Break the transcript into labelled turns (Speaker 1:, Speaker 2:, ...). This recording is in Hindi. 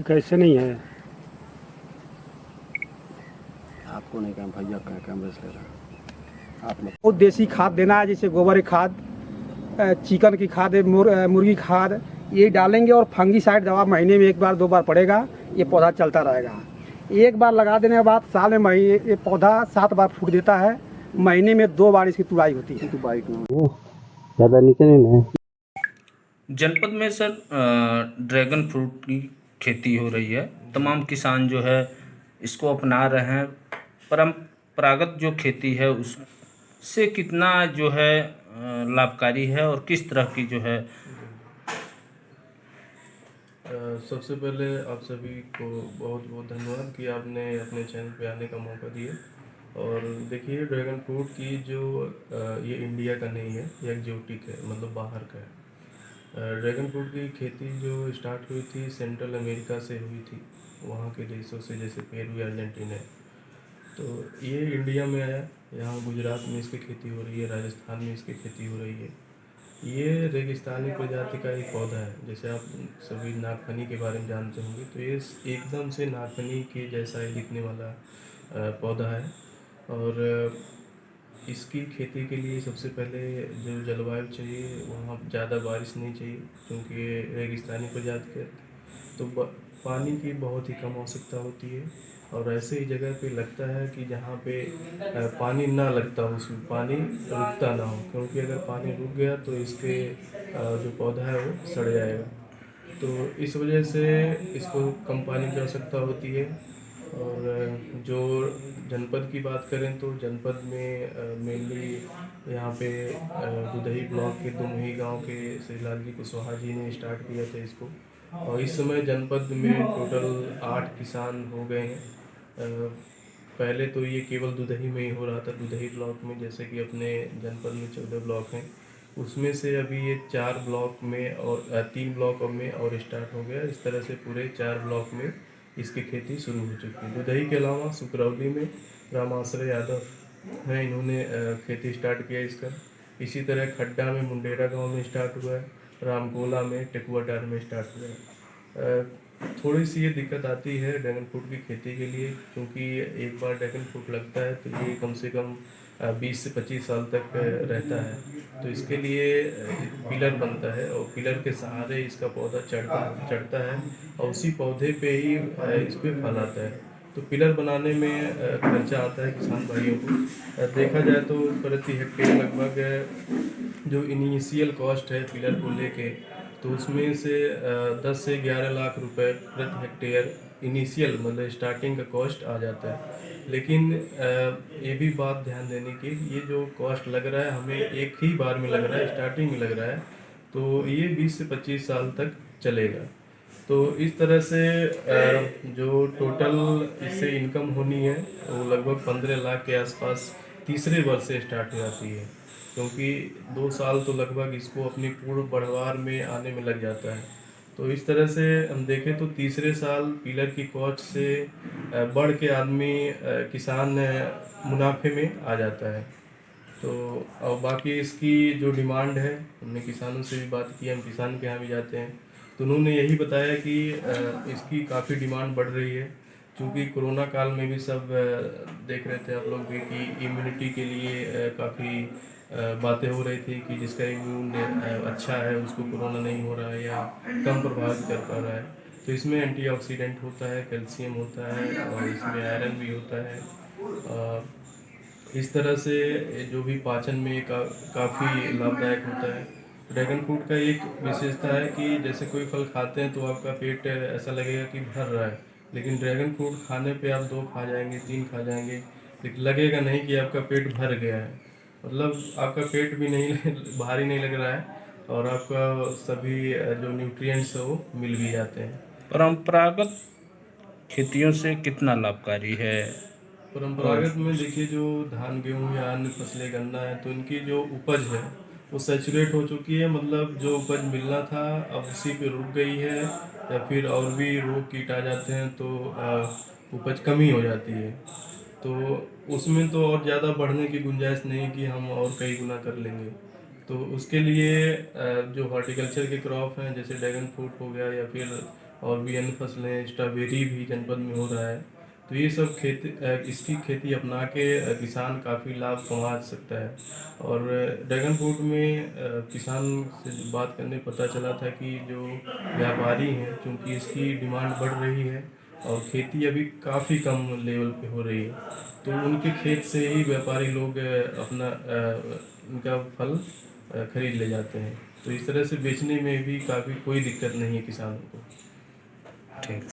Speaker 1: कैसे नहीं है?
Speaker 2: आपको नहीं कहा भैया का कैमरे से ले रहा आप लोग।
Speaker 1: वो देसी खाद देना है, जैसे गोबर की खाद, चिकन की खाद, मुर्गी खाद, ये डालेंगे। और फंगीसाइड दवा महीने में 1 बार 2 बार पड़ेगा। ये पौधा चलता रहेगा। एक बार लगा देने के बाद साल में ये पौधा 7 बार फूट देता है। महीने में 2 बार इसकी तुड़ाई होती है।
Speaker 2: तो बाइक में ज़्यादा नीचे नहीं है।
Speaker 3: जनपद में सर ड्रैगन फ्रूट की खेती हो रही है। तमाम किसान जो है इसको अपना रहे हैं। परंपरागत जो खेती है उससे कितना जो है लाभकारी है और किस तरह की जो है।
Speaker 4: सबसे पहले आप सभी को बहुत बहुत धन्यवाद कि आपने अपने चैनल पे आने का मौका दिया। और देखिए, ड्रैगन फ्रूट की जो ये इंडिया का नहीं है, ये एक्जोटिक है, मतलब बाहर का है। ड्रैगन फ्रूट की खेती जो स्टार्ट हुई थी सेंट्रल अमेरिका से हुई थी, वहाँ के देशों से, जैसे पेरू, अर्जेंटीना। तो ये इंडिया में आया। यहाँ गुजरात में इसकी खेती हो रही है, राजस्थान में इसकी खेती हो रही है। ये रेगिस्तानी प्रजाति का एक पौधा है। जैसे आप सभी नागफनी के बारे में जानते होंगे, तो ये एकदम से नागफनी के जैसा ही दिखने वाला पौधा है। और इसकी खेती के लिए सबसे पहले जो जलवायु चाहिए, वहाँ ज़्यादा बारिश नहीं चाहिए, क्योंकि ये रेगिस्तानी प्रजाति है। तो पानी की बहुत ही कम आवश्यकता होती है। और ऐसे ही जगह पे लगता है कि जहाँ पे पानी ना लगता हो, उसमें पानी रुकता ना हो, क्योंकि अगर पानी रुक गया तो इसके जो पौधा है वो सड़ जाएगा। तो इस वजह से इसको कम पानी की आवश्यकता होती है। और जो जनपद की बात करें तो जनपद में मेनली यहाँ पे दुधही ब्लॉक के दुमही गांव के श्रीलाल जी कुशवाहा जी ने स्टार्ट किया था इसको। और इस समय जनपद में टोटल 8 किसान हो गए हैं। पहले तो ये केवल दुधही में ही हो रहा था, दुधही ब्लॉक में। जैसे कि अपने जनपद में 14 ब्लॉक हैं, उसमें से अभी ये 4 ब्लॉक में और 3 ब्लॉक में और स्टार्ट हो गया। इस तरह से पूरे 4 ब्लॉक में इसकी खेती शुरू हो चुकी है। दुधही के अलावा सुकरौली में रामाश्रय यादव हैं, इन्होंने खेती स्टार्ट किया इसका। इसी तरह खड्डा में मुंडेरा गांव में स्टार्ट हुआ है, रामकोला में, टेकुआटार में स्टार्ट हुआ है। थोड़ी सी ये दिक्कत आती है ड्रैगन फ्रूट की खेती के लिए, क्योंकि एक बार ड्रैगन फ्रूट लगता है तो ये कम से कम 20 से 25 साल तक रहता है। तो इसके लिए पिलर बनता है, और पिलर के सहारे इसका पौधा चढ़ता है, और उसी पौधे पे ही इस पर फल आता है। तो पिलर बनाने में खर्चा आता है किसान भाइयों को। देखा जाए तो प्रति हेक्टेयर लगभग जो इनिशियल कॉस्ट है पिलर को लेके, तो उसमें से 10 से 11 लाख रुपए प्रति हेक्टेयर इनिशियल, मतलब स्टार्टिंग का कॉस्ट आ जाता है। लेकिन ये भी बात ध्यान देने की, ये जो कॉस्ट लग रहा है हमें एक ही बार में लग रहा है, स्टार्टिंग में लग रहा है, तो ये 20 से 25 साल तक चलेगा। तो इस तरह से जो टोटल इससे इनकम होनी है वो लगभग 15 लाख के आसपास तीसरे वर्ष से स्टार्ट हो जाती है, क्योंकि 2 साल तो लगभग इसको अपनी पूर्ण बढ़वार में आने में लग जाता है। तो इस तरह से हम देखें तो तीसरे साल पिलर की कॉस्ट से बढ़ के आदमी किसान मुनाफे में आ जाता है। तो और बाकी इसकी जो डिमांड है, हमने किसानों से भी बात की, हम किसान के यहाँ भी जाते हैं, तो उन्होंने यही बताया कि इसकी काफ़ी डिमांड बढ़ रही है। क्योंकि कोरोना काल में भी सब देख रहे थे आप लोग भी कि इम्यूनिटी के लिए काफ़ी बातें हो रही थी कि जिसका इम्यून अच्छा है उसको कोरोना नहीं हो रहा है या कम प्रभावित कर पा रहा है। तो इसमें एंटीऑक्सीडेंट होता है, कैल्शियम होता है, और इसमें आयरन भी होता है। इस तरह से जो भी पाचन में काफ़ी लाभदायक होता है। ड्रैगन फ्रूट का एक विशेषता है कि जैसे कोई फल खाते हैं तो आपका पेट ऐसा लगेगा कि भर रहा है, लेकिन ड्रैगन फ्रूट खाने पे आप 2 खा जाएंगे, 3 खा जाएंगे, लेकिन लगेगा नहीं कि आपका पेट भर गया है। मतलब आपका पेट भी नहीं भारी नहीं लग रहा है, और आपका सभी जो न्यूट्रिएंट्स है वो मिल भी जाते हैं।
Speaker 3: परंपरागत खेतियों से कितना लाभकारी है?
Speaker 4: परंपरागत में देखिए, जो धान गेहूँ या अन्य फसलें, गन्ना है, तो इनकी जो उपज है वो सैचुरेट हो चुकी है। मतलब जो उपज मिलना था अब उसी पे रुक गई है, या फिर और भी रोग कीट आ जाते हैं तो उपज कमी हो जाती है। तो उसमें तो और ज़्यादा बढ़ने की गुंजाइश नहीं कि हम और कई गुना कर लेंगे। तो उसके लिए जो हॉर्टिकल्चर के क्रॉप हैं जैसे ड्रैगन फ्रूट हो गया या फिर और भी अन्य फसलें, स्ट्रॉबेरी भी जनपद में हो रहा है। तो ये सब इसकी खेती अपना के किसान काफ़ी लाभ कमा सकता है। और ड्रैगन फ्रूट में किसान से बात करने पता चला था कि जो व्यापारी हैं, क्योंकि इसकी डिमांड बढ़ रही है और खेती अभी काफ़ी कम लेवल पे हो रही है, तो उनके खेत से ही व्यापारी लोग इनका फल खरीद ले जाते हैं। तो इस तरह से बेचने में भी काफ़ी कोई दिक्कत नहीं है किसानों को।